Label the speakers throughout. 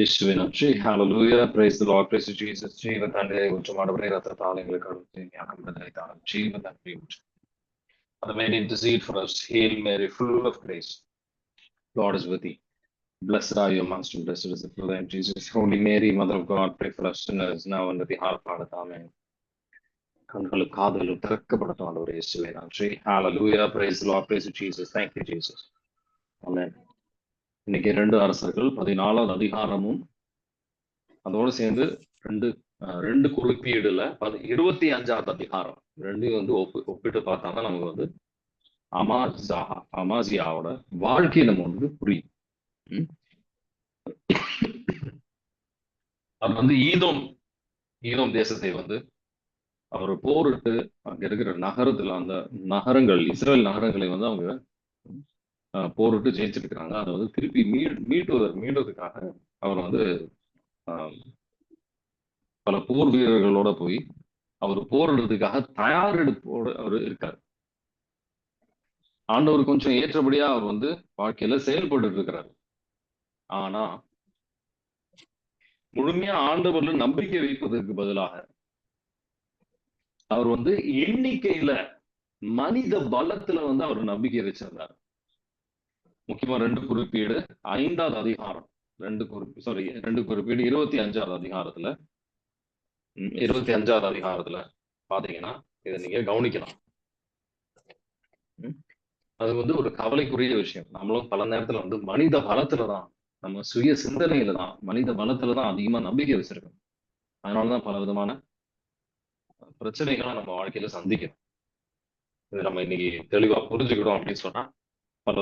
Speaker 1: യേശുവേ നന്ദി. Hallelujah. Praise the Lord. Praise Jesus. ജീവന്റെ ഉച്ചമാടവരെ രക്തത്താലെങ്കിൽ കടത്തി ഞാക്കപ്പെട്ടതായിട്ടാണ് ജീവന്റെ ഉച്ചം. Father, may intercede for us. Hail Mary, full of grace. Lord is with thee. Blessed are you amongst women, blessed is the fruit of thy womb, Jesus. Holy Mary, Mother of God, pray for us sinners now and at the hour of our death. Amen. கண்களும் காதுகளும் திறக்கப்படட்டும் ஆண்டவரே இயேசுவே நன்றி. Hallelujah. Praise the Lord. Praise Jesus. Thank you, Jesus. Amen. இன்னைக்கு 2 அரசர்கள் 14வது அதிகாரமும் அதோடு சேர்ந்து ரெண்டு குறிப்பீடுல 25வது அதிகாரம் ரெண்டையும் ஒப்பிட்டு பார்த்தா தான் நமக்கு அமாசியாவோட வாழ்க்கையை நம்ம புரியும். அவர் ஈதோம் தேசத்தை அவர் போரிட்டு அங்க இருக்கிற நகரத்துல அந்த நகரங்கள் இஸ்ரேல் நகரங்களை அவங்க போரிட்டு ஜெயிச்சிட்டு இருக்காங்க. அதை திருப்பி மீடுவதற்காக அவர் பல போர் வீரர்களோட போய் அவர் போரிடுறதுக்காக தயாரெடுப்போடு அவர் இருக்காரு. ஆண்டவர் கொஞ்சம் ஏற்றபடியா அவர் வாழ்க்கையில செயல்பட்டு இருக்கிறார். ஆனா முழுமையா ஆண்டவர்ல நம்பிக்கை வைப்பதற்கு பதிலாக அவர் எண்ணிக்கையில மனித பலத்துல அவர் நம்பிக்கை வச்சிருந்தார். முக்கியமா 2 குறிப்பீடு 5வது அதிகாரம் 2 குறிப்பீடு 25வது அதிகாரத்துல 25வது அதிகாரத்துல பாத்தீங்கன்னா இதை நீங்க கவனிக்கலாம். அது ஒரு கவலைக்குரிய விஷயம். நம்மளும் பல நேரத்துல மனித பலத்துலதான், நம்ம சுய சிந்தனையில தான், மனித பலத்துலதான் அதிகமா நம்பிக்கை வச்சிருக்கோம். அதனாலதான் பல விதமான பிரச்சனைகளை நம்ம வாழ்க்கையில சந்திக்கிறோம். இது நம்ம இன்னைக்கு தெளிவா புரிஞ்சுக்கிட்டோம் அப்படின்னு சொன்னா பல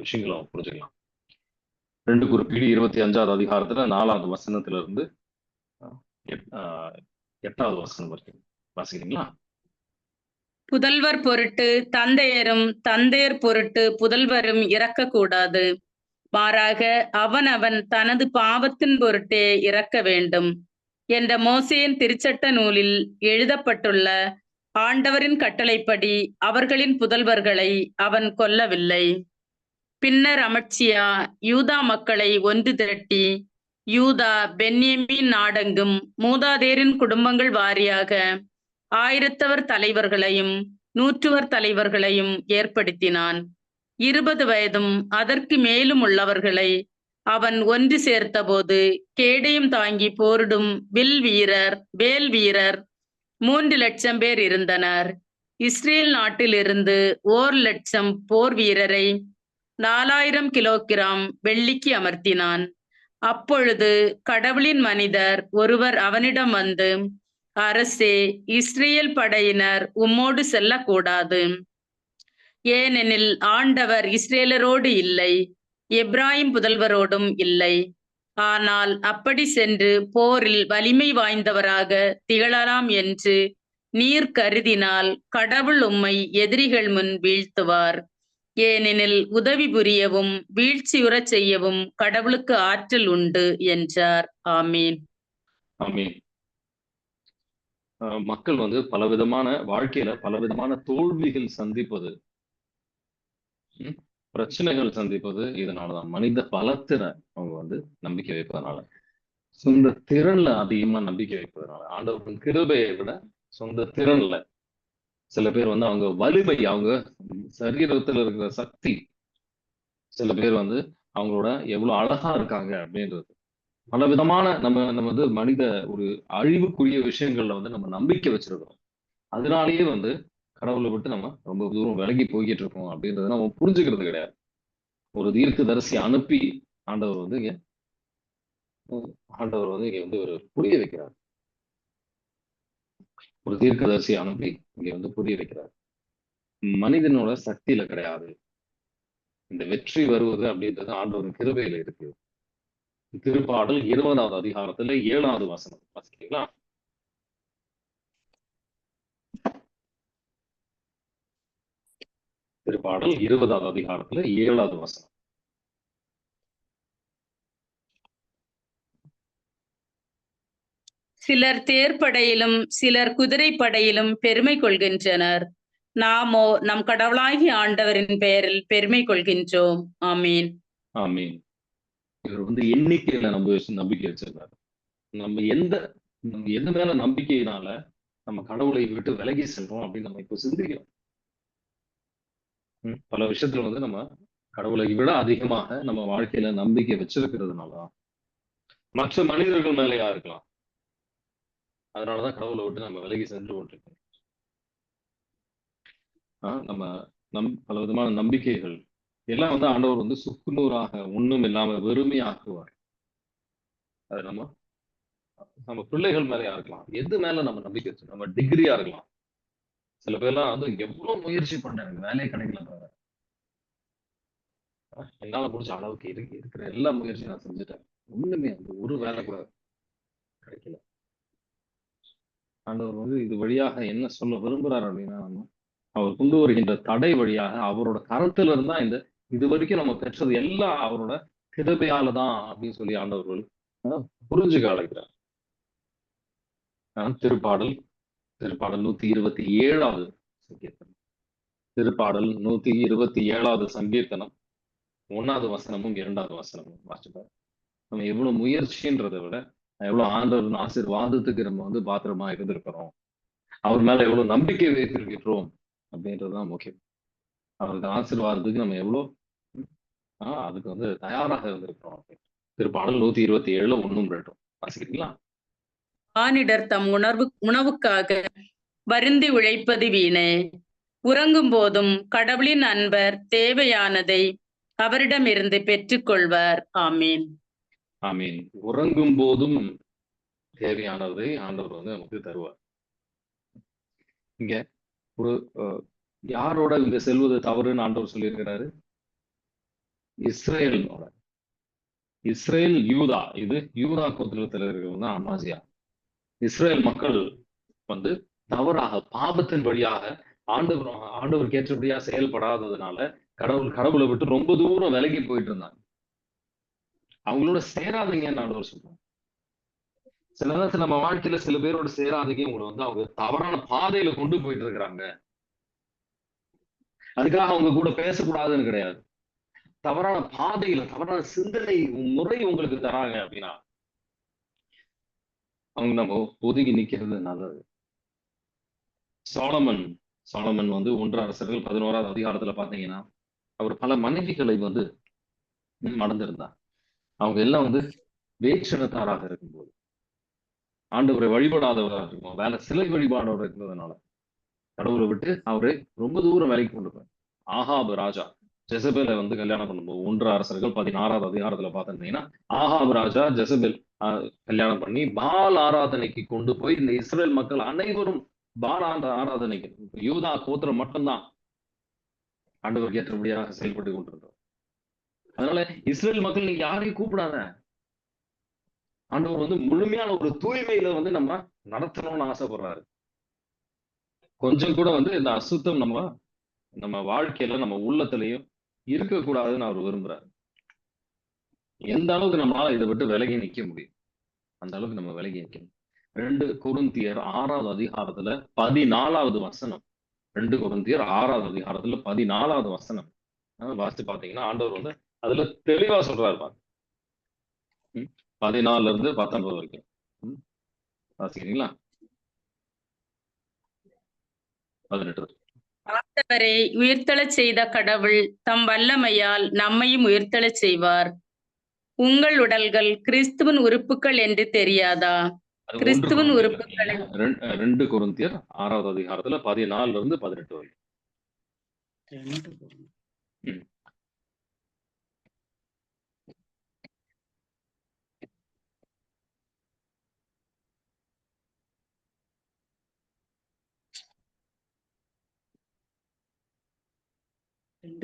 Speaker 1: விஷயங்களை புரிஞ்சுக்கலாம். 2 குறிப்பீடு 25வது அதிகாரத்துல 4வது வசனத்துல இருந்து 8வது வசனம் வரைக்கும் வாசிக்கிறீங்களா?
Speaker 2: புதல்வர் பொருட்டு தந்தையரும் தந்தையர் பொருட்டு புதல்வரும் இறக்கக்கூடாது. மாறாக அவன் தனது பாவத்தின் பொருட்டே இறக்க வேண்டும் என்ற மோசேயின் திருச்சட்ட நூலில் எழுதப்பட்டுள்ள ஆண்டவரின் கட்டளைப்படி அவர்களின் புதல்வர்களை அவன் கொல்லவில்லை. பின்னர் அமட்சியா யூதா மக்களை ஒன்று திரட்டி யூதா பென்யமீன் நாடெங்கும் மூதாதையரின் குடும்பங்கள் வாரியாக 1000 தலைவர்களையும் 100 தலைவர்களையும் ஏற்படுத்தினான். 20 வயதும் அதற்கு மேலும் உள்ளவர்களை அவன் ஒன்று சேர்த்த போது கேடயம் தாங்கி போரிடும் வேல் வீரர் 3 லட்சம் பேர் இருந்தனர். இஸ்ரேல் நாட்டிலிருந்து 1 லட்சம் போர் வீரரை 4000 கிலோகிராம் வெள்ளிக்கு அமர்த்தினான். அப்பொழுது கடவுளின் மனிதர் ஒருவர் அவனிடம் வந்து, அரசே, இஸ்ரேல் படையினர் உம்மோடு செல்லக்கூடாது. ஏனெனில் ஆண்டவர் இஸ்ரேலரோடு இல்லை, எப்ராஹிம் புதல்வரோடும் இல்லை. ஆனால் அப்படி சென்று போரில் வலிமை வாய்ந்தவராக திகழலாம் என்று நீர் கருதினால் கடவுள் உம்மை எதிரிகள் முன் வீழ்த்துவார். ஏனெனில் உதவி புரியவும் வீழ்ச்சியுறச் செய்யவும் கடவுளுக்கு ஆற்றல் உண்டு என்றார். ஆமீன்.
Speaker 1: ஆமீன். மக்கள் பலவிதமான வாழ்க்கையில பலவிதமான தோல்விகள் சந்திப்பது, பிரச்சனைகள் சந்திப்பது இதனாலதான். மனித பலத்தில அவங்க நம்பிக்கை வைப்பதனால, சொந்த திறன்ல அதிகமா நம்பிக்கை வைப்பதனால, ஆண்டவரின் கிருபையை விட சொந்த திறன்ல. சில பேர் அவங்க வலிமை, அவங்க சரீரத்துல இருக்கிற சக்தி, சில பேர் அவங்களோட எவ்வளவு அழகா இருக்காங்க அப்படின்றது, பல விதமான நம்ம மனித ஒரு அழிவுக்குரிய விஷயங்கள்ல நம்ம நம்பிக்கை வச்சிருக்கோம். அதனாலேயே கடவுளை விட்டு நம்ம ரொம்ப தூரம் விலகி போய்கிட்டு இருக்கோம் அப்படின்றத நம்ம புரிஞ்சுக்கிறது கிடையாது. ஒரு தீர்க்கதரிசி அனுப்பி ஆண்டவர் இங்க ஒரு புரிய வைக்கிறார். ஒரு தீர்க்கதரிசி அனுப்பி இங்க புரிய வைக்கிறார். மனிதனோட சக்தியில கிடையாது இந்த வெற்றி வருவது அப்படின்றது, ஆண்டவரின் கிருபையில இருக்கு. திருப்பாடல் 20வது அதிகாரத்துல 7வது வசனம் வாசிக்கிறீங்களா? திருப்பாடல் 20வது அதிகாரத்துல 7வது வசனம்.
Speaker 2: சிலர் தேர்ப்படையிலும் சிலர் குதிரைப்படையிலும் பெருமை கொள்கின்றனர். நாமோ நம் கடவுளாகிய ஆண்டவரின் பெயரில் பெருமை கொள்கின்றோம். ஆமீன்.
Speaker 1: ஆமீன். இவர் வந்து எண்ணிக்கையில நம்பிக்கை வச்சிருந்தாரு. நம்ம எது மேல நம்பிக்கையினால நம்ம கடவுளை விட்டு விலகி செல்றோம் அப்படின்னு நம்ம இப்போ சிந்திக்கிறோம். பல விஷயத்துல வந்து நம்ம கடவுளை விட அதிகமாக நம்ம வாழ்க்கையில நம்பிக்கை வச்சிருக்கிறதுனாலதான் மற்ற மனிதர்கள் மேலேயா இருக்கலாம். அதனாலதான் கடவுளை விட்டு நம்ம விலகி சென்று கொண்டிருக்கோம். நம்ம பல விதமான நம்பிக்கைகள் எல்லாம் வந்து ஆண்டவர் வந்து சுக்குநூறாக ஒண்ணும் இல்லாம வெறுமையாக்குவார். அது நம்ம பிள்ளைகள் மேலயா இருக்கலாம், எது மேல நம்ம நம்பிக்கை வச்சு, நம்ம டிகிரியா இருக்கலாம். சில பேர்லாம் வந்து எவ்வளவு முயற்சி பண்ணாங்க, வேலையே கிடைக்கல பாரு. என்னால முடிஞ்ச அளவுக்கு இருக்கிற எல்லா முயற்சியும் நான் செஞ்சுட்டேன், ஒண்ணுமே அந்த ஒரு வேலை கூட கிடைக்கல. ஆண்டவர் வந்து இது வழியாக என்ன சொல்ல விரும்புறாரு அப்படின்னா, அவர் கொண்டு வருகின்ற தடை வழியாக அவரோட கரத்துல இருந்தா இது வரைக்கும் நம்ம பெற்றது எல்லாம் அவரோட கிருபையால தான் அப்படின்னு சொல்லி ஆண்டவர்கள் புரிஞ்சுக்க அழைக்கிறார். திருப்பாடல் 127வது சங்கீர்த்தனம். திருப்பாடல் 127வது சங்கீர்த்தனம் 1வது வசனமும் 2வது வசனமும் வாசிப்பார். நம்ம எவ்வளவு முயற்சின்றதை விட எவ்வளவு ஆண்டவரின் ஆசீர்வாதத்துக்கு நம்ம வந்து பாத்திரமா இருந்திருக்கிறோம், அவர் மேல எவ்வளவு நம்பிக்கை வைத்திருக்கிறோம் அப்படின்றதுதான் முக்கியம். அவருக்கு ஆசீர்வாதத்துக்கு நம்ம எவ்வளவு அதுக்கு வந்து தயாராக இருந்திருக்கிறோம். திருப்பாடல் 127 1 2 வாசிக்கிறீங்களா?
Speaker 2: மானிடர் தம் உணவுக்காக வருந்தி உழைப்பது வீணே. உறங்கும் போதும் கடவுளின் அன்பர் தேவையானதை அவரிடமிருந்து பெற்றுக்கொள்வார். ஆமீன்.
Speaker 1: ஆமீன். உறங்கும் போதும் தேவையானதை ஆண்டவர் வந்து நமக்கு தருவார். இங்க ஒரு யாரோட இங்க செல்வது தவறுன்னு ஆண்டவர் சொல்லியிருக்கிறாரு? இஸ்ரேலோட. இஸ்ரேல் யூதா, இது யூதா கோத்திரத்தில் இருக்கிறவங்க தான் அமாசியா. இஸ்ரேல் மக்கள் வந்து தவறாக பாபத்தின் வழியாக ஆண்டவருக்கு ஏற்றபடியா செயல்படாததுனால கடவுளை விட்டு ரொம்ப தூரம் விலகி போயிட்டு இருந்தாங்க. அவங்களோட சேராதீங்கன்னு ஆண்டவர் சொல்றாங்க. சில நேரத்துல நம்ம வாழ்க்கையில சில பேரோட சேராதீங்க உங்களை வந்து அவங்க தவறான பாதையில கொண்டு போயிட்டு இருக்கிறாங்க. அதுக்காக அவங்க கூட பேசக்கூடாதுன்னு கிடையாது. தவறான பாதையில தவறான சிந்தனை முறை உங்களுக்கு தராங்க அப்படின்னா அவங்க நம்ம ஒதுங்கி நிக்கிறது நல்லது. சாலமன் வந்து 1 அரசர்கள் 11வது அதிகாரத்துல பாத்தீங்கன்னா அவர் பல மனைவிகளை வந்து மணந்திருந்தார். அவங்க எல்லாம் வந்து வேட்சணத்தாராக இருக்கும்போது, ஆண்டவரை வழிபடாதவராக இருக்கும், வேலை சிலை வழிபாடோட இருந்ததுனால கடவுளை விட்டு அவரை ரொம்ப தூரம் வேலைக்கு கொண்டு போய் ஆகாபு ராஜா ஜெசபேலை வந்து கல்யாணம் பண்ணும்போது 1 அரசர்கள் 16வது அதிகாரத்துல பாத்திருந்தீங்கன்னா ஆகாபு ராஜா ஜெசபேல் கல்யாணம் பண்ணி பால் ஆராதனைக்கு கொண்டு போய் இந்த இஸ்ரேல் மக்கள் அனைவரும் பால் ஆராதனைக்கு, யூதா கோத்திரம் மட்டும்தான் ஆண்டவருக்கு ஏற்றபடியாக செயல்பட்டு கொண்டிருந்தோம். அதனால இஸ்ரேல் மக்கள் நீங்க யாரையும் கூப்பிடாத, ஆண்டவர் வந்து முழுமையான ஒரு தூய்மையில வந்து நம்ம நடத்தணும்னு ஆசைப்படுறாரு. கொஞ்சம் கூட வந்து இந்த அசுத்தம் நம்ம வாழ்க்கையில நம்ம உள்ளத்திலையும் இருக்கக்கூடாதுன்னு அவர் விரும்புறாரு. எந்த அளவுக்கு நம்மளால இதை விட்டு விலகி நிக்க முடியும் அந்த அளவுக்கு நம்ம விலகி நிக்கணும். 2 கொரிந்தியர் 6வது அதிகாரத்துல 14வது வசனம். 2 கொரிந்தியர் 6வது அதிகாரத்துல 14வது வசனம் வாசித்து பாத்தீங்கன்னா ஆண்டவர் வந்து அதுல தெளிவா சொல்றாரு பாருங்க. 14ல இருந்து 19 வரைக்கும் வாசிக்கிறீங்களா? 18.
Speaker 2: ஆண்டவரை உயிர்த்தெழச் செய்த கடவுள் தம் வல்லமையால் நம்மையும் உயிர்த்தெழச் செய்வார். உங்கள் உடல்கள் கிறிஸ்துவின் உறுப்புகள் என்று தெரியாதா? கிறிஸ்துவின் உறுப்புகளை
Speaker 1: 2 கொரிந்தியர் 6வது அதிகாரத்துல 14ல இருந்து 18 வரை.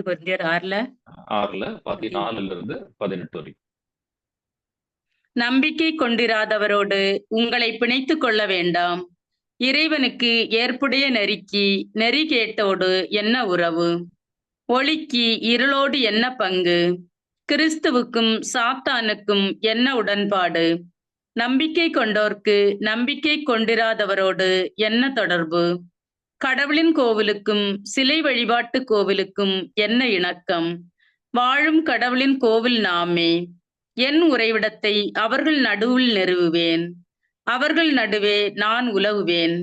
Speaker 2: கொரிந்தியர் 6ல
Speaker 1: 14ல இருந்து 18 வரை.
Speaker 2: நம்பிக்கை கொண்டிராதவரோடு உங்களை பிணைத்துக் கொள்ள வேண்டாம். இறைவனுக்கு ஏற்புடைய நெறி கேட்டோடு என்ன உறவு? ஒளிக்கு இருளோடு என்ன பங்கு? கிறிஸ்துவுக்கும் சாத்தானுக்கும் என்ன உடன்பாடு? நம்பிக்கை கொண்டோர்க்கு நம்பிக்கை கொண்டிராதவரோடு என்ன தொடர்பு? கடவுளின் கோவிலுக்கும் சிலை வழிபாட்டு கோவிலுக்கும் என்ன இணக்கம்? வாழும் கடவுளின் கோவில் நாமே. என் உறைவிடத்தை அவர்கள் நடுவில் நிறுவுவேன். அவர்கள் நடுவே நான் உலவுவேன்.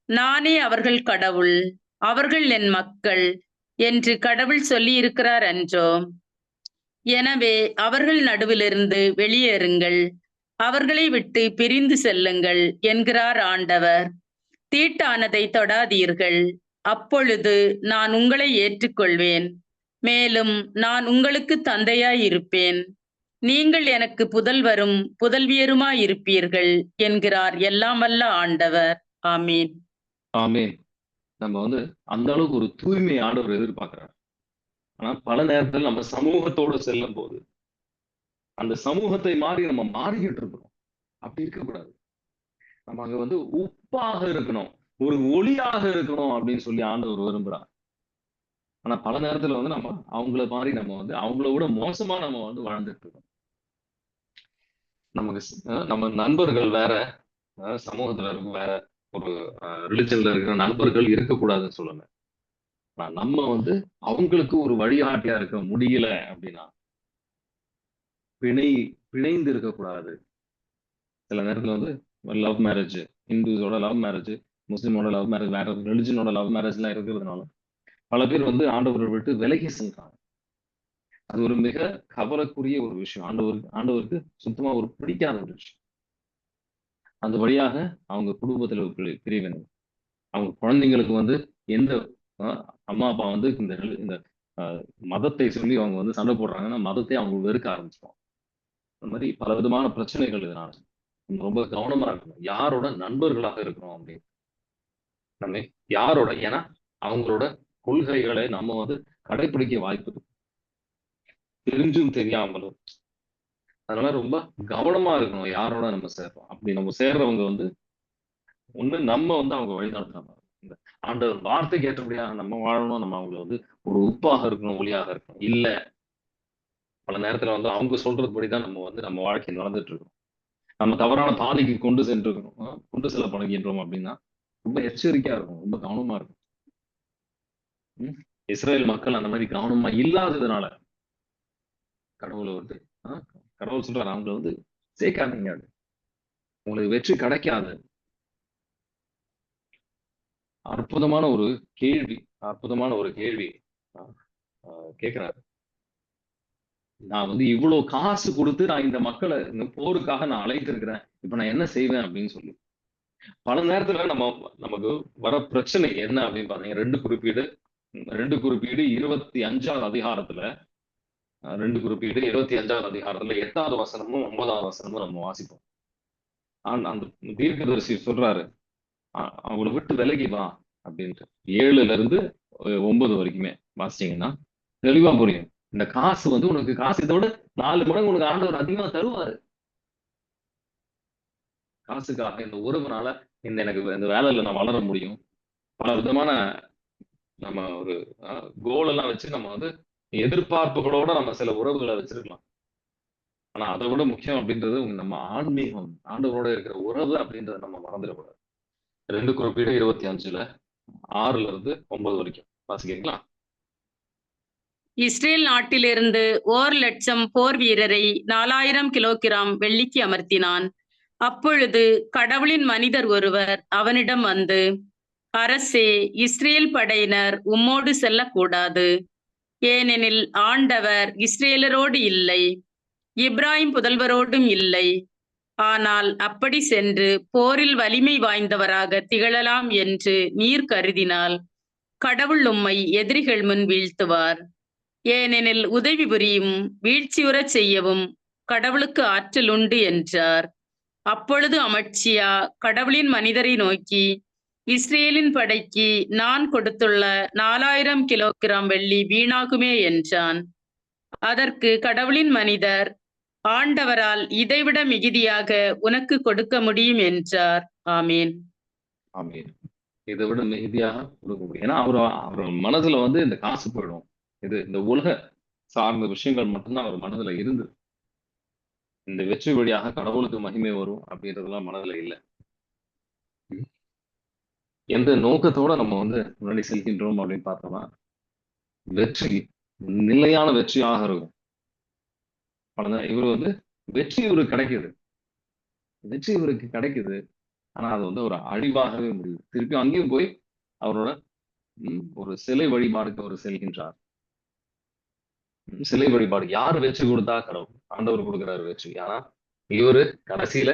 Speaker 2: நானே அவர்கள் கடவுள், அவர்கள் என் மக்கள் என்று கடவுள் சொல்லியிருக்கிறார் அன்றோ? எனவே அவர்கள் நடுவிலிருந்து வெளியேறுங்கள், அவர்களை விட்டு பிரிந்து செல்லுங்கள் என்கிறார் ஆண்டவர். தீட்டானதை தொடாதீர்கள், அப்பொழுது நான் உங்களை ஏற்றுக்கொள்வேன். மேலும் நான் உங்களுக்கு தந்தையாய் இருப்பேன். நீங்கள் எனக்கு புதல்வரும் புதல்வியருமாய் இருப்பீர்கள் என்கிறார் எல்லாம் வல்ல ஆண்டவர். ஆமீன்.
Speaker 1: ஆமீன். நம்ம வந்து அந்த அளவுக்கு ஒரு தூய்மை ஆண்டவர் எதிர்பார்க்கிறார். ஆனா பல நேரத்தில் நம்ம சமூகத்தோடு செல்லும் போது அந்த சமூகத்தை மாறி நம்ம மாறிக்கிட்டு இருக்கிறோம். அப்படி இருக்கக்கூடாது. நம்ம அங்க வந்து உப்பாக இருக்கணும், ஒரு ஒளியாக இருக்கணும் அப்படின்னு சொல்லி ஆண்டவர் விரும்புறார். ஆனா பல நேரத்துல வந்து நம்ம அவங்கள மாறி நம்ம வந்து அவங்கள விட மோசமா நம்ம வந்து வாழ்ந்துட்டு இருக்கோம். நமக்கு நம்ம நண்பர்கள் வேற, சமூகத்துல இருக்கும் வேற, ஒரு ரிலிஜன்ல இருக்கிற நண்பர்கள் இருக்கக்கூடாதுன்னு சொல்லல. நம்ம வந்து அவங்களுக்கு ஒரு வழிகாட்டியா இருக்க முடியல அப்படின்னா பிணைந்து இருக்கக்கூடாது. சில நேரத்துல வந்து லவ் மேரேஜ், இந்துஸோட லவ் மேரேஜ், முஸ்லிமோட லவ் மேரேஜ், வேற ரிலிஜனோட லவ் மேரேஜ் எல்லாம் இருக்கிறதுனால பல பேர் வந்து ஆண்டவரை விட்டு விலகி சென்றாங்க. அது ஒரு மிக கவலைக்குரிய ஒரு விஷயம். ஆண்டவருக்கு சுத்தமா ஒரு பிடிக்காத ஒரு விஷயம். அந்த வழியாக அவங்க குடும்பத்துல பிரிவினை, அவங்க குழந்தைங்களுக்கு வந்து எந்த அம்மா அப்பா வந்து இந்த மதத்தை சொல்லி அவங்க வந்து சண்டை போடுறாங்கன்னா மதத்தை அவங்க வெறுக்க ஆரம்பிச்சிடும். அந்த மாதிரி பல விதமான பிரச்சனைகள் இதனால ரொம்ப கவனமா இருக்கணும். யாரோட நண்பர்களாக இருக்கிறோம் அப்படின்னு நம்ம யாரோட, ஏன்னா அவங்களோட கொள்கைகளை நம்ம வந்து கடைபிடிக்க வாய்ப்பு இருக்கு, தெரிஞ்சும் தெரியாமலும். அதனால ரொம்ப கவனமா இருக்கணும் யாரோட நம்ம சேர்றோம். அப்படி நம்ம சேர்றவங்க வந்து ஒண்ணு நம்ம வந்து அவங்க வழிநடத்தணும். இந்த ஆண்டவர் வார்த்தைக்கு ஏற்றபடியாக நம்ம வாழணும். நம்ம அவங்களை வந்து ஒரு உப்பாக இருக்கணும், ஒளியாக இருக்கணும். இல்ல பல நேரத்துல வந்து அவங்க சொல்றதுபடிதான் நம்ம வந்து நம்ம வாழ்க்கை நடந்துட்டு இருக்கோம். நம்ம தவறான பாதைக்கு கொண்டு சென்றிருக்கணும், கொண்டு செல்ல பழகின்றோம் அப்படின்னா ரொம்ப எச்சரிக்கையா இருக்கும், ரொம்ப கவனமா இருக்கும். இஸ்ரேல் மக்கள் அந்த மாதிரி கவனமா இல்லாததுனால கடவுளை வந்து கடவுள் சொல்றாரு, அவங்களை வந்து சேர்க்காதீங்க, உங்களுக்கு வெற்றி கிடைக்காது. அற்புதமான ஒரு கேள்வி கேட்கிறாரு. நான் வந்து இவ்வளவு காசு கொடுத்து நான் இந்த மக்களை இந்த போருக்காக நான் அழைத்திருக்கிறேன், இப்ப நான் என்ன செய்வேன் அப்படின்னு சொல்லி. பல நேரத்துல நமக்கு வர பிரச்சனை என்ன அப்படின்னு பாத்தீங்க, ரெண்டு குறிப்பீடு 25வது அதிகாரத்துல 25வது அதிகாரத்துல 8வது வசனமும் 9வது வசனமும் நம்ம வாசிப்போம். அந்த தீர்க்கதரிசி சொல்றாரு, அவங்களை விட்டு விலகி வா அப்படின்ட்டு. 7ல இருந்து 9 வரைக்குமே வாசிச்சீங்கன்னா தெளிவா புரியும். இந்த காசு வந்து உனக்கு காசு இதோட 4 மடங்கு உனக்கு ஆண்டவர் அதிகமா தருவாரு. காசுக்காக, இந்த உறவுனால எனக்கு இந்த வேலையில நான் வளர முடியும், பல விதமான நம்ம ஒரு கோல் எல்லாம் வச்சு நம்ம வந்து எதிர்பார்ப்புகளோட நம்ம சில உறவுகளை வச்சிருக்கலாம். ஆனா அதை விட முக்கியம் அப்படின்றது நம்ம ஆன்மீகம், ஆண்டவரோட இருக்கிற உறவு அப்படின்றத நம்ம மறந்துடக்கூடாது. 2 குறிப்பீடு 25ல 6ல இருந்து 9 வரைக்கும் வாசிக்கிறீங்களா?
Speaker 2: இஸ்ரேல் நாட்டிலிருந்து 1,00,000 போர் வீரரை 4000 கிலோகிராம் வெள்ளிக்கு அமர்த்தினான். அப்பொழுது கடவுளின் மனிதர் ஒருவர் அவனிடம் வந்து, அரசே, இஸ்ரேல் படையினர் உம்மோடு செல்லக்கூடாது, ஏனெனில் ஆண்டவர் இஸ்ரேலரோடு இல்லை, இப்ராஹிம் புதல்வரோடும் இல்லை. ஆனால் அப்படி சென்று போரில் வலிமை வாய்ந்தவராக திகழலாம் என்று நீர் கருதினால் கடவுள் உம்மை எதிரிகள் முன் வீழ்த்துவார். ஏனெனில் உதவி புரியும் வீழ்ச்சியுறச் செய்யவும் கடவுளுக்கு ஆற்றல் உண்டு என்றார். அப்பொழுது அமட்சியா கடவுளின் மனிதரை நோக்கி, இஸ்ரேலின் படைக்கு நான் கொடுத்துள்ள 4000 கிலோகிராம் வெள்ளி வீணாகுமே என்றான். அதற்கு கடவுளின் மனிதர், ஆண்டவரால் இதைவிட மிகுதியாக உனக்கு கொடுக்க முடியும் என்றார். ஆமீன்.
Speaker 1: ஆமீன். இதை விட மிகுதியாக கொடுக்க முடியும். ஏன்னா அவர் மனதுல வந்து இந்த காசு போயிடும், இந்த உலக சார்ந்த விஷயங்கள் மட்டும்தான் அவர் மனதுல இருந்து, இந்த வெற்றி வழியாக கடவுளுக்கு மகிமை வரும் அப்படின்றதெல்லாம் மனதுல இல்லை. எந்த நோக்கத்தோட நம்ம வந்து முன்னாடி செல்கின்றோம் அப்படின்னு பார்த்தோம்னா வெற்றி நிலையான வெற்றியாக இருக்கும். இவர் வந்து வெற்றி இவருக்கு கிடைக்குது, வெற்றி இவருக்கு கிடைக்குது. ஆனா அது வந்து ஒரு அழிவாகவே முடியுது. திருப்பி அங்கேயும் போய் அவரோட ஒரு சிலை வழிபாடுக்கு அவர் செல்கின்றார். சிலை வழிபாடு யார் வெற்றி கொடுத்தா? கடவுள், ஆண்டவர் கொடுக்கிறாரு வெற்றி. ஆனா இவரு கடைசியில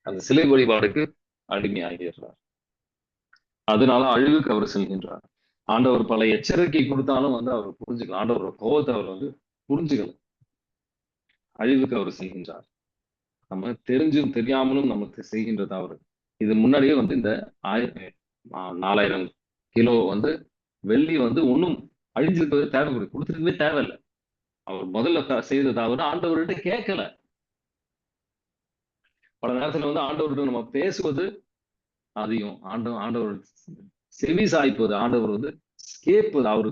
Speaker 1: அந்த சிலை வழிபாடுக்கு அடிமையாகிறார். அதனால அழிவுக்கு அவர் செல்கின்றார். ஆண்டவர் பல எச்சரிக்கை கொடுத்தாலும் வந்து அவர் புரிஞ்சுக்கல. ஆண்டவரோட கோபத்தை அவர் வந்து புரிஞ்சுக்கல. அழிவுக்கு அவர் செல்கின்றார். நம்ம தெரிஞ்சும் தெரியாமலும் நமக்கு செய்கின்ற தவறு. இது முன்னாடியே வந்து இந்த 4000 கிலோ வந்து வெள்ளி வந்து ஒன்றும் அழிஞ்சிருக்கவே தேவைப்படுது, கொடுத்துருக்கவே தேவையில்லை. அவர் முதல்ல செய்த தவறு ஆண்டவர்கிட்ட கேட்கல. பல நேரத்துல வந்து ஆண்டவர்கிட்ட நம்ம பேசுவது அதையும் ஆண்டவர் செவி சாய்ப்பது, ஆண்டவர் வந்து கேட்பது, அவர்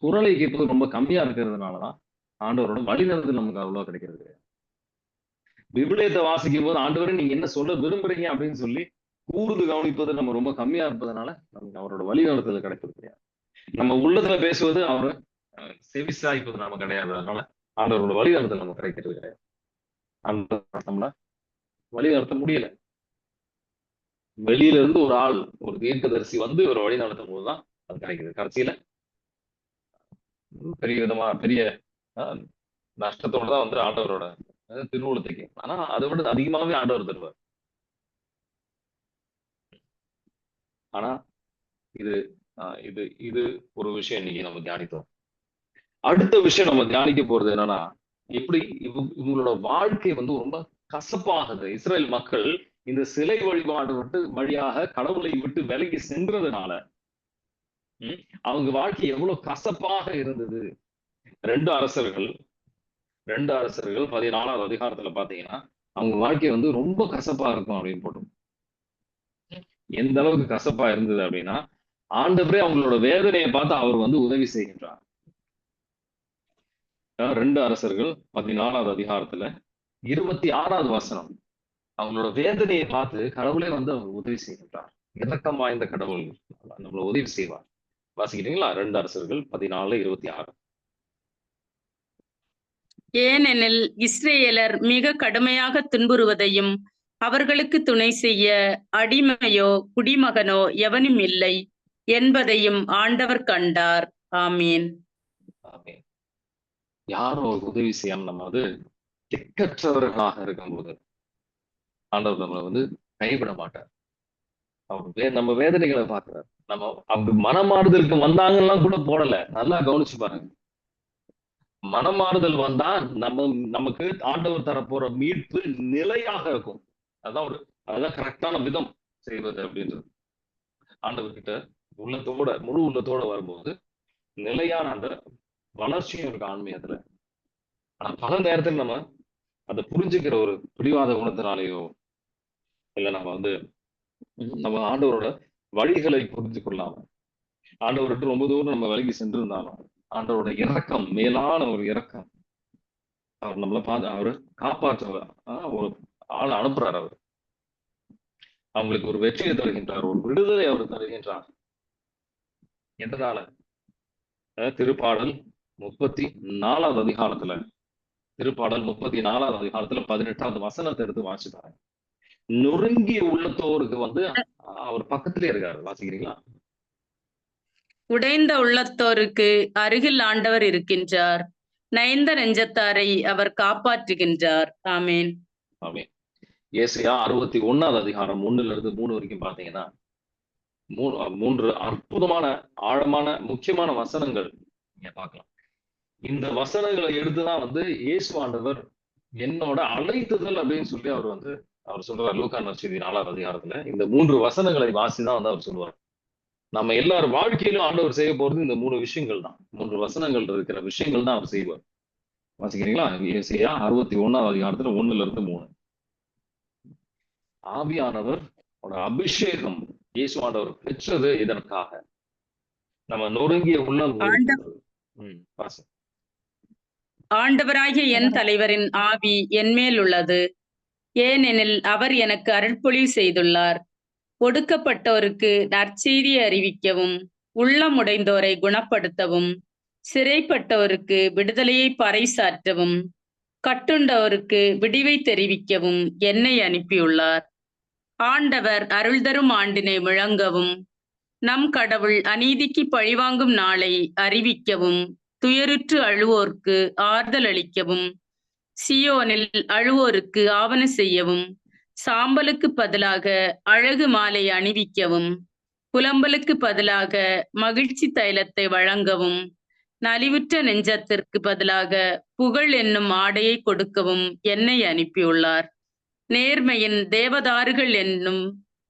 Speaker 1: குரலை கேட்பது ரொம்ப கம்மியா இருக்கிறதுனாலதான் ஆண்டவரோட வழிநடத்தல் நமக்கு அவ்வளவு கிடைக்கிறது. விவிலியத்தை வாசிக்கும் போது ஆண்டவரை நீங்க என்ன சொல்ல விரும்புறீங்க அப்படின்னு சொல்லி கூர்ந்து கவனிப்பது நம்ம ரொம்ப கம்மியா இருப்பதனால நமக்கு அவரோட வழிநடத்தல் கிடைப்பது கிடையாது. நம்ம உள்ளத்துல பேசுவது அவரை செவி சாய்ப்பது நாம கிடையாது. அதனால ஆண்டவரோட வழிநடத்தல் நம்ம கிடைக்கிறது கிடையாது. அந்த நம்மள வழிநடத்த முடியல. வெளியில இருந்து ஒரு ஆள், ஒரு தீர்க்கதரிசி வந்து ஒரு வழி நடத்தும் போதுதான் அது கிடைக்குது. கடைசியில பெரிய நஷ்டத்தோட தான் வந்து ஆண்டவரோட திருவுளத்துக்கு. ஆனா அதை விட அதிகமாவே ஆண்டவர் தருவார். ஆனா இது இது இது ஒரு விஷயம் இன்னைக்கு நம்ம தியானித்தோம். அடுத்த விஷயம் நம்ம தியானிக்க போறது என்னன்னா, எப்படி இவங்களோட வாழ்க்கை வந்து ரொம்ப கசப்பாகுது. இஸ்ரேல் மக்கள் இந்த சிலை வழிபாடு வழியாக கடவுளை விட்டு விலகி சென்றதுனால அவங்க வாழ்க்கை எவ்வளவு கசப்பாக இருந்தது. 2 அரசர்கள் 14வது அதிகாரத்துல பாத்தீங்கன்னா அவங்க வாழ்க்கை வந்து ரொம்ப கசப்பா இருக்கும் அப்படின்னு போட்டோம். எந்த அளவுக்கு கசப்பா இருந்தது அப்படின்னா, ஆண்டவரே அவங்களோட வேதனையை பார்த்து அவர் வந்து உதவி செய்கின்றார். 2 அரசர்கள் 14வது அதிகாரத்துல 26வது வசனம், அவங்களோட வேதனையை பார்த்து கடவுளே வந்து அவர் உதவி செய்கின்றார். இரக்கம் வாய்ந்த கடவுள் நம்மள உதவி செய்வார். வாசிக்கிறீங்களா? 2 அரசர்கள் 14:26.
Speaker 2: ஏனெனில் இஸ்ரேலர் மிக கடுமையாக துன்புறுவதையும் அவர்களுக்கு துணை செய்ய அடிமையோ குடிமகனோ எவனும் இல்லை என்பதையும் ஆண்டவர் கண்டார். ஆமீன்.
Speaker 1: யாரும் அவருக்கு உதவி செய்யாம நம்ம வந்து திக்கற்றவர்களாக இருக்கும்போது ஆண்டவர் நம்மளை வந்து கைவிட மாட்டார். அவர் நம்ம வேதனைகளை பார்க்கிறார். நம்ம அவங்க மனமாறுதலுக்கு வந்தாங்கன்னா கூட போடல. நல்லா கவனிச்சு பாருங்க. மனமாறுதல் வந்தா நமக்கு ஆண்டவர் தரப்போற மீட்பு நிலையாக இருக்கும். அதுதான் கரெக்டான விதம் செய்வது அப்படின்றது. ஆண்டவர்கிட்ட முழு உள்ளத்தோட வரும்போது நிலையான அந்த வளர்ச்சியும் இருக்கு ஆன்மீகத்துல. ஆனா பல நேரத்தில் நம்ம அதை புரிஞ்சுக்கிற ஒரு பிடிவாத குணத்தினாலேயோ இல்ல நம்ம ஆண்டவரோட வழிகளை புரிஞ்சு கொள்ளாம ஆண்டவர்கிட்ட ரொம்ப தூரம் நம்ம விலகி சென்றிருந்தாலும் ஆண்டவரோட இரக்கம், மேலான ஒரு இரக்கம், அவர் நம்மளை அவரு காப்பாற்ற ஒரு ஆள் அனுப்புறாரு. அவர் அவங்களுக்கு ஒரு வெற்றியை தருகின்றார், ஒரு விடுதலை அவர் தருகின்றார். எதனால? திருப்பாடல் 34வது அதிகாரத்துல 18வது வசனத்தை எடுத்து வாசிப்பாரு. நொறுங்கிய உள்ளத்தோருக்கு வந்து அவர் பக்கத்திலே இருக்காரு. வாசிக்கிறீங்களா?
Speaker 2: உடைந்த உள்ளத்தோருக்கு அருகில் ஆண்டவர் இருக்கின்றார், நைந்த நெஞ்சத்தாரை அவர் காப்பாற்றுகின்றார். ஆமீன்.
Speaker 1: ஆமீன். ஏசாயா 61வது அதிகாரம் 1-3 வரைக்கும் பாத்தீங்கன்னா 3 அற்புதமான ஆழமான முக்கியமான வசனங்கள் நீங்க பார்க்கலாம். இந்த வசனங்களை எடுத்துதான் வந்து இயேசு ஆண்டவர் என்னோட அழைத்துதல் அப்படின்னு சொல்லி அவர் சொல்றார். லூக்கா நற்செய்தி 4வது அதிகாரத்துல இந்த 3 வசனங்களை வாசிதான் வந்து அவர் சொல்லுவார். நம்ம எல்லாரும் வாழ்க்கையிலும் ஆண்டவர் செய்ய போறது இந்த 3 விஷயங்கள் தான். 3 வசனங்கள் இருக்கிற விஷயங்கள் தான் அவர் செய்வார். வாசிக்கிறீங்களா? ஏசாயா 61வது அதிகாரத்துல 1-3. ஆவியானவர் அபிஷேகம் இயேசு ஆண்டவர் பெற்றது இதற்காக. நம்ம நொறுங்கிய உள்ளம்.
Speaker 2: ஆண்டவராகிய என் தலைவரின் ஆவி என்மேல் உள்ளது, ஏனெனில் அவர் எனக்கு அருள்பொழிவு செய்துள்ளார். ஒடுக்கப்பட்டோருக்கு நற்செய்தியை அறிவிக்கவும், உள்ளமுடைந்தோரை குணப்படுத்தவும், சிறைப்பட்டோருக்கு விடுதலையை பறைசாற்றவும், கட்டுண்டவருக்கு விடிவை தெரிவிக்கவும் என்னை அனுப்பியுள்ளார். ஆண்டவர் அருள் தரும் ஆண்டினை முழங்கவும், நம் கடவுள் அநீதிக்கு பழிவாங்கும் நாளை அறிவிக்கவும், துயருற்று அழுவோர்க்கு ஆறுதல் அளிக்கவும், சியோனில் அழுவோருக்கு ஆவன செய்யவும், சாம்பலுக்கு பதிலாக அழகு மாலை அணிவிக்கவும், புலம்பலுக்கு பதிலாக மகிழ்ச்சி தைலத்தை வழங்கவும், நலிவுற்ற நெஞ்சத்திற்கு பதிலாக புகழ் என்னும் ஆடையை கொடுக்கவும் என்னை அனுப்பியுள்ளார். நேர்மையின் தேவதாருகள் என்னும்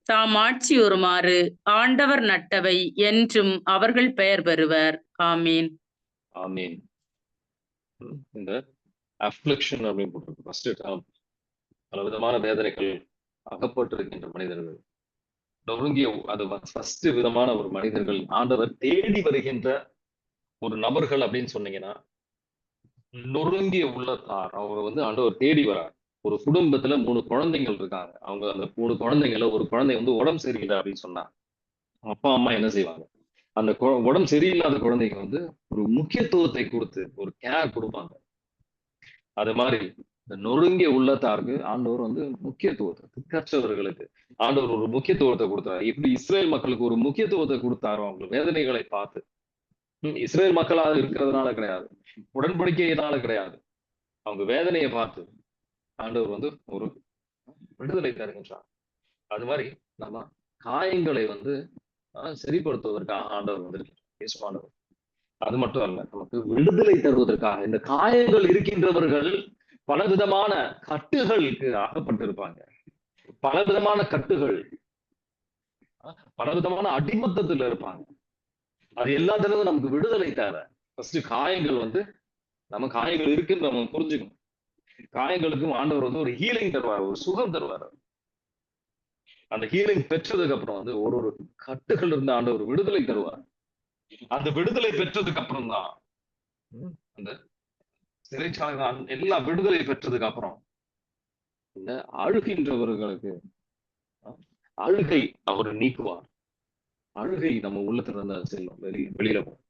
Speaker 2: தாம் ஆட்சியுறுமாறு ஆண்டவர் நட்டவை என்றும் அவர்கள் பெயர் பெறுவர். ஆமீன்.
Speaker 1: ஆமீன். இந்த அஃப்ளிக்ஷன் அப்படின்னு போட்டிருக்கு. ஃபர்ஸ்ட் பல விதமான வேதனைகள் அகப்பட்டிருக்கின்ற மனிதர்கள், நொறுங்கிய அது ஃபர்ஸ்ட் விதமான ஒரு மனிதர்கள் ஆண்டவர் தேடி வருகின்ற ஒரு நபர்கள் அப்படின்னு சொன்னீங்கன்னா, நொறுங்கிய உள்ளத்தார். அவர் வந்து ஆண்டவர் தேடி வரார். ஒரு குடும்பத்துல 3 குழந்தைகள் இருக்காங்க. அவங்க அந்த 3 குழந்தைங்கள ஒரு குழந்தை வந்து உடம்பு சரியில்லை அப்படின்னு சொன்னா அப்பா அம்மா என்ன செய்வாங்க? அந்த உடம்பு சரியில்லாத குழந்தைக்கு வந்து ஒரு முக்கியத்துவத்தை கொடுத்து ஒரு கேர் கொடுப்பாங்க. அது மாதிரி இந்த நொறுங்கிய உள்ளத்தாருக்கு ஆண்டவர் வந்து முக்கியத்துவத்தை, திக்கற்றவர்களுக்கு ஆண்டவர் ஒரு முக்கியத்துவத்தை கொடுத்தாரு. இப்படி இஸ்ரேல் மக்களுக்கு ஒரு முக்கியத்துவத்தை கொடுத்தாரோ அவங்க வேதனைகளை பார்த்து, இஸ்ரேல் மக்களாக இருக்கிறதுனால கிடையாது, உடன்படிக்கையினால கிடையாது, அவங்க வேதனையை பார்த்து ஆண்டவர் வந்து ஒரு விடுதலை தருகின்றார். அது மாதிரி நம்ம காயங்களை வந்து சரிப்படுத்துவதற்காக ஆண்டவர் வந்திருக்கிறார். அது மட்டும் அல்ல, நமக்கு விடுதலை தருவதற்காக. இந்த காயங்கள் இருக்கின்றவர்கள் பலவிதமான கட்டுகளுக்கு ஆகப்பட்டிருப்பாங்க. பலவிதமான கட்டுகள், பலவிதமான அடிமத்தத்துல இருப்பாங்க. அது எல்லாத்திலும் நமக்கு விடுதலை தேவை. ஃபர்ஸ்ட் காயங்கள் வந்து நம்ம காயங்கள் இருக்குன்னு நம்ம புரிஞ்சுக்கணும். காயங்களுக்கும் ஆண்டவர் வந்து ஒரு ஹீலிங் தருவார், ஒரு சுகம் தருவார். அந்த ஹீலிங் பெற்றதுக்கு அப்புறம் வந்து ஒரு கட்டுகள் இருந்து ஆண்டவர் விடுதலை தருவார். அந்த விடுதலை பெற்றதுக்கு அப்புறம் தான் அந்த சிறைச்சாலை எல்லா விடுதலை பெற்றதுக்கு அப்புறம் இந்த அழுகின்றவர்களுக்கு அழுகை அவர் நீக்குவார். அழுகை நம்ம உள்ளத்துல இருந்து செல்லும், வெளியில போகும்.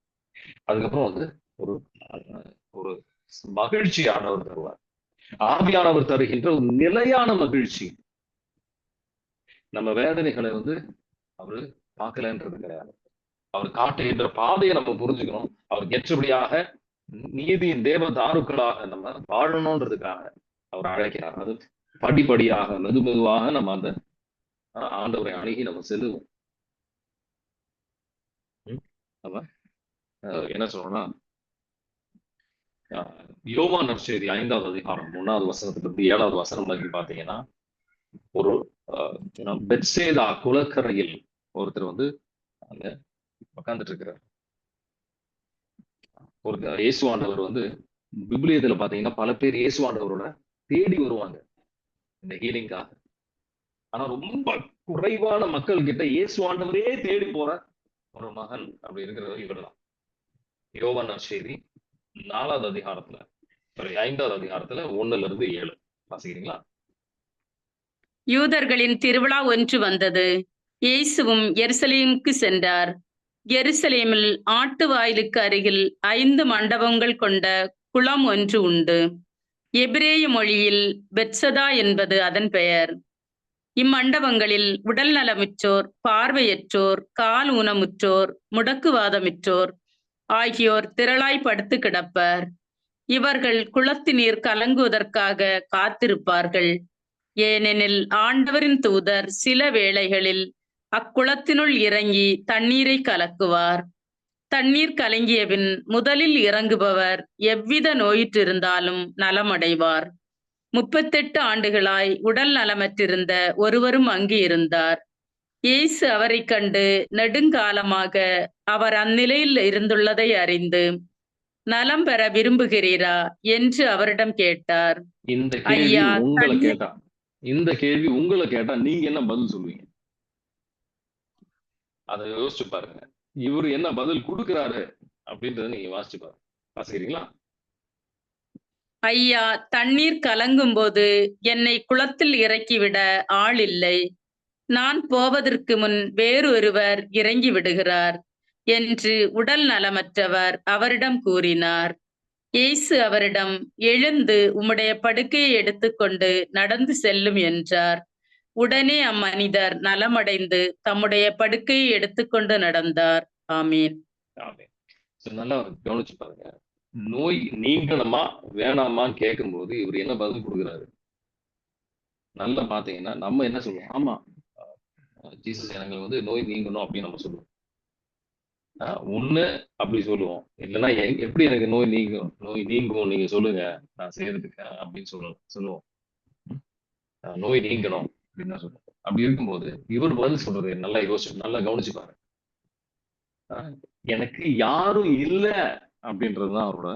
Speaker 1: அதுக்கப்புறம் வந்து ஒரு ஒரு மகிழ்ச்சி ஆண்டவர் தருவார். ஆவியானவர் தருகின்ற ஒரு நிலையான மகிழ்ச்சி. நம்ம வேதனைகளை வந்து அவரு பார்க்கலன்றது கிடையாது. அவர் காட்டுகின்ற பாதையை நம்ம புரிஞ்சுக்கணும். அவருக்கு ஏற்றபடியாக நீதியின் தேவதாருக்களாக நம்ம வாழணும்ன்றதுக்காக அவர் அழைக்கிறார். அது படிப்படியாக மெதுவாக நம்ம அந்த ஆண்டவரை அணுகி நம்ம செல்லுவோம். நம்ம என்ன சொல்லணும்னா, யோவான் நற்செய்தி 5வது அதிகாரம் 1வது வசனத்திலிருந்து 7வது வசனம் வரைக்கும் பாத்தீங்கன்னா, ஒரு பெத்சேதா குளக்கரையில் ஒருத்தர் வந்து அங்க உட்கார்ந்துட்டு இருக்கிறார். ஒரு இயேசுவாண்டவர் வந்து பிப்லியத்துல பாத்தீங்கன்னா பல பேர் இயேசுவாண்டவரோட தேடி வருவாங்க இந்த ஹீலிங்காக. ஆனா ரொம்ப குறைவான மக்கள் கிட்ட இயேசுவாண்டவரே தேடி போற ஒரு மகன் அப்படி இருக்கிறவர் இவர் தான். யோவான் நற்செய்தி 4வது அதிகாரத்துல 5வது அதிகாரத்துல 1-7 வாசிக்கிறீங்களா?
Speaker 2: யூதர்களின் திருவிழா ஒன்று வந்தது. இயேசுவும் எருசலேமுக்கு சென்றார். எருசலேமில் ஆட்டு வாயிலுக்கு அருகில் 5 மண்டபங்கள் கொண்ட குளம் ஒன்று உண்டு. எபிரேய மொழியில் பெத்சதா என்பது அதன் பெயர். இம்மண்டபங்களில் உடல் நலமுற்றோர், பார்வையற்றோர், கால் ஊனமுற்றோர், முடக்குவாதமிற்றோர் ஆகியோர் திரளாய் படுத்து கிடப்பர். இவர்கள் குளத்து நீர் கலங்குவதற்காக காத்திருப்பார்கள். ஏனெனில் ஆண்டவரின் தூதர் சில வேளைகளில் அக்குளத்தினுள் இறங்கி தண்ணீரை கலக்குவார். தண்ணீர் கலங்கியபின் முதலில் இறங்குபவர் எவ்வித நோயிற்றிருந்தாலும் நலமடைவார். 38 ஆண்டுகளாய் உடல் நலமற்றிருந்த ஒருவரும் அங்கு இருந்தார். இயேசு அவரை கண்டு நெடுங்காலமாக அவர் அந்நிலையில் இருந்துள்ளதை அறிந்து, நலம் பெற விரும்புகிறீரா என்று அவரிடம் கேட்டார்.
Speaker 1: இந்த கேள்வி உங்களை கேட்டா நீங்க என்ன பதில் சொல்லுவீங்க? அதை யோசிச்சு பாருங்க. இவரு என்ன பதில் கொடுக்கிறாரு அப்படின்றத நீங்க வாசிக்கிறீங்களா?
Speaker 2: ஐயா, தண்ணீர் கலங்கும் போது என்னை குளத்தில் இறக்கிவிட ஆள் இல்லை. நான் போவதற்கு முன் வேறொருவர் இறங்கி விடுகிறார் என்று உடல் நலமற்றவர் அவரிடம் கூறினார். இயேசு அவரிடம், எழுந்து உம்முடைய படுக்கையை எடுத்துக்கொண்டு நடந்து செல்லும் என்றார். உடனே அம்மனிதர் நலமடைந்து தம்முடைய படுக்கையை எடுத்துக்கொண்டு நடந்தார். ஆமீன்.
Speaker 1: ஆமென். நல்லா கவனிச்சு பாருங்க. நோய் நீங்கணுமா வேணாமான்னு கேட்கும்போது இவர் என்ன பதில் கொடுக்குறாரு? நல்லா பாத்தீங்கன்னா நம்ம என்ன சொல்லுவோம்? ஆமா, ஜீசஸ் எனக்கு வந்து நோய் நீங்கணும் அப்படின்னு நம்ம சொல்லுவோம். ஒண்ணு அப்படி சொல்லுவோம், இல்லைன்னா எப்படி எனக்கு நோய் நீங்கும் நீங்க சொல்லுங்க நான் செய்யறதுக்கு அப்படின்னு சொல்லுவோம். நோய் நீங்கணும் அப்படின்னு தான் சொல்லுவோம். அப்படி இருக்கும்போது இவர் பதில் சொல்றது நல்லா நல்லா கவனிச்சு பாருங்க. எனக்கு யாரும் இல்ல அப்படின்றதுதான் அவரோட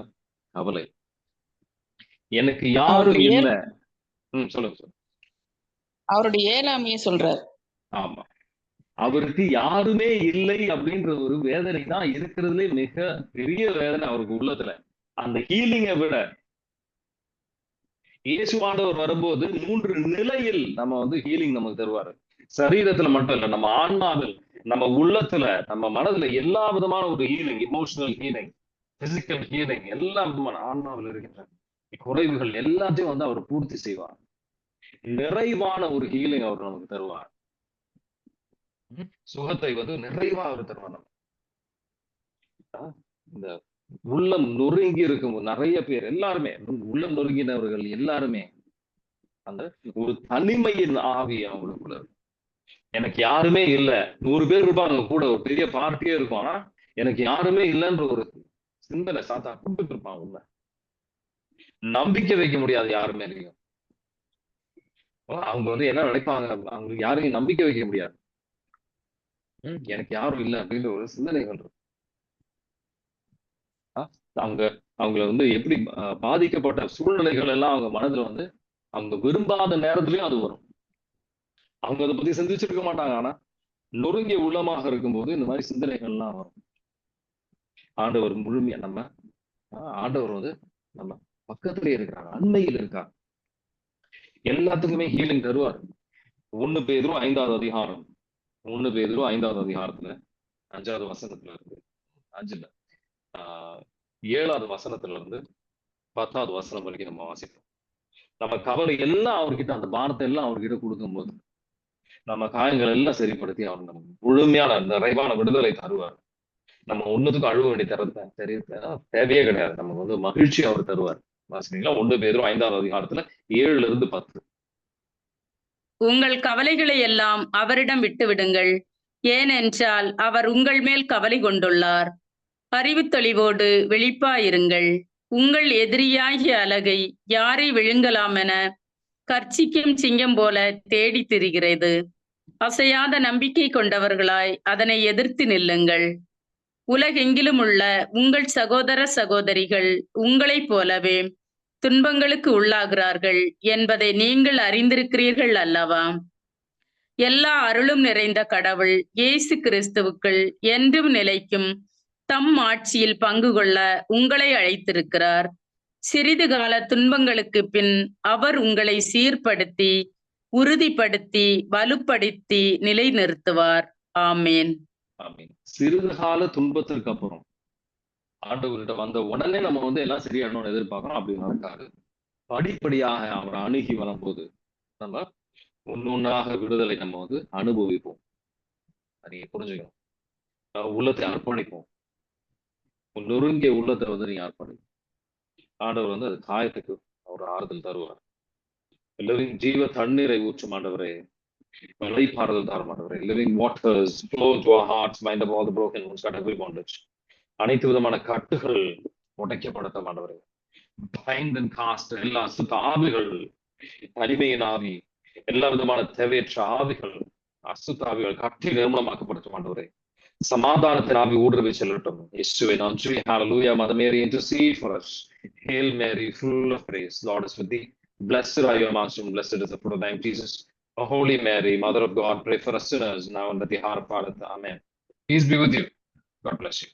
Speaker 1: கவலை. எனக்கு யாரும் இல்ல. சொல்லுங்க.
Speaker 3: அவருடைய ஏழாமையை சொல்றார்.
Speaker 1: ஆமா, அவருக்கு யாருமே இல்லை அப்படின்ற ஒரு வேதனை தான் இருக்கிறதுலே மிக பெரிய வேதனை அவருக்கு உள்ளத்துல. அந்த ஹீலிங்கை விட இயேசுவாண்டவர் வரும்போது 3 நிலையில் நம்ம வந்து ஹீலிங் நமக்கு தருவாரு. சரீரத்துல மட்டும் இல்ல, நம்ம ஆன்மாவில், நம்ம உள்ளத்துல, நம்ம மனதுல எல்லா விதமான ஒரு healing, emotional healing, physical healing, எல்லா விதமான ஆன்மாவில் இருக்கின்ற குறைவுகள் எல்லாத்தையும் வந்து அவர் பூர்த்தி செய்வார். நிறைவான ஒரு ஹீலிங் அவர் நமக்கு தருவார். சுகத்தை வந்து நிறைவா அவர் தருவார். இந்த உள்ளம் நொறுங்கி இருக்கும் நிறைய பேர் எல்லாருமே, உள்ளம் நொறுங்கினவர்கள் எல்லாருமே அந்த ஒரு தனிமையின் ஆவி அவங்களுக்குள்ள இருக்கும். எனக்கு யாருமே இல்ல, 100 பேர் இருப்பாங்க கூட, ஒரு பெரிய பார்ட்டியே இருக்கும், ஆனா எனக்கு யாருமே இல்லைன்ற ஒரு சிந்தனை சாத்தா கூப்பிட்டு இருப்பாங்க. உள்ள நம்பிக்கை வைக்க முடியாது யாருமே இல்லையும். அவங்க வந்து என்ன நினைப்பாங்க, அவங்களுக்கு யாரையும் நம்பிக்கை வைக்க முடியாது. எனக்கு யாரும் இல்லை அப்படின்ற ஒரு சிந்தனைகள் இருக்கும். அவங்கள வந்து எப்படி பாதிக்கப்பட்ட சூழ்நிலைகள் எல்லாம் அவங்க மனதுல வந்து அவங்க விரும்பாத நேரத்துலயும் அது வரும். அவங்க அதை பத்தி சிந்திச்சிருக்க மாட்டாங்க. ஆனா நொறுங்கிய உள்ளமாக இருக்கும்போது இந்த மாதிரி சிந்தனைகள் எல்லாம் வரும். ஆண்டவர் முழுமையா ஆண்டவர் வந்து நம்ம பக்கத்திலே இருக்கிறாங்க, அண்மையில் இருக்காங்க, எல்லாத்துக்குமே ஹீலிங் தருவார். 1 பேதுரு 5வது அதிகாரம், 1 பேதுரு 5வது அதிகாரத்துல 5வது வசனத்துல இருக்கு, 5ல 7வது வசனத்துல இருந்து 10வது வசனம் வரைக்கும் நம்ம வாசிப்போம். நம்ம கவலை எல்லாம் அவர்கிட்ட, அந்த பாரத்தை எல்லாம் அவர்கிட்ட கொடுக்கும்போது நம்ம காயங்கள் எல்லாம் சரிப்படுத்தி அவர் நம்ம முழுமையான நிறைவான விடுதலை தருவார். நம்ம ஒண்ணுத்துக்கும் அழுவ வேண்டிய தேவையே கிடையாது. நமக்கு வந்து மகிழ்ச்சி அவர் தருவார். வாசிங்களா? 1 பேதுரு 5வது அதிகாரத்துல 7ல இருந்து 10.
Speaker 2: உங்கள் கவலைகளை எல்லாம் அவரிடம் விட்டு விடுங்கள், ஏனென்றால் அவர் உங்கள் மேல் கவலை கொண்டுள்ளார். அறிவு தெளிவோடு விழிப்பாயிருங்கள். உங்கள் எதிரியாகிய அலகை யாரை விழுங்கலாம் என கர்ச்சிக்கும் சிங்கம் போல தேடி திரிகிறது. அசையாத நம்பிக்கை கொண்டவர்களாய் அதனை எதிர்த்து நில்லுங்கள். உலகெங்கிலும் உள்ள உங்கள் சகோதர சகோதரிகள் உங்களைப் போலவே துன்பங்களுக்கு உள்ளாகிறார்கள் என்பதை நீங்கள் அறிந்திருக்கிறீர்கள் அல்லவா? எல்லா அருளும் நிறைந்த கடவுள் இயேசு கிறிஸ்துவுக்குள் என்றும் நிலைக்கும் தம் ஆட்சியில் பங்கு கொள்ள உங்களை அழைத்திருக்கிறார். சிறிது கால துன்பங்களுக்கு பின் அவர் உங்களை சீர்படுத்தி, உறுதிப்படுத்தி, வலுப்படுத்தி நிலைநிறுத்துவார். ஆமேன்.
Speaker 1: சிறிது கால துன்பத்திற்கு அப்புறம் ஆண்டவர்கிட்ட வந்த உடனே நம்ம வந்து எல்லாம் சரியானோன்னு எதிர்பார்க்கணும். அப்படி நடக்காது. படிப்படியாக அவரை அணுகி வரும்போது நம்ம ஒன்னொன்னாக விடுதலை நம்ம வந்து அனுபவிப்போம். நீங்க புரிஞ்சுக்கணும். உள்ளத்தை அர்ப்பணிப்போம். நொறுங்கிய உள்ளத்தை வந்து நீங்க அர்ப்பணிப்போம். ஆண்டவர் வந்து அது காயத்துக்கு அவர் ஆறுதல் தருவார். லிவிங் ஜீவ தண்ணீரை ஊற்றும் ஆண்டவரே, இளைப்பாறுதல் தரும் ஆண்டவரே. Living waters flow to our hearts, bind up all the broken wounds, cut every bondage. அனைத்து விதமான கட்டுகள் உடைக்கப்படத்த ஆண்டவரே. பைண்ட் அண்ட் காஸ்ட் எல்லா சுத்த ஆவிகள், தனிமையின் ஆவி, எல்லா விதமான தேவையற்ற ஆவிகள், அசுத்த ஆவிகள் கட்டி நிர்மூலமாக்கப்படுத்தும் ஆண்டவரே. சமாதானத்தின் ஆவி ஊடுருவி செல்லட்டும். இயேசுவே நன்றி. ஹல்லேலூயா. Mother Mary, intercede for us. Hail Mary, full of grace, Lord is with thee. Blessed are you amongst women, blessed is the fruit of thy womb, Jesus. O Holy Mary, Mother of God, pray for us sinners now and at the hour of our death. Amen. Peace be with you. God bless you.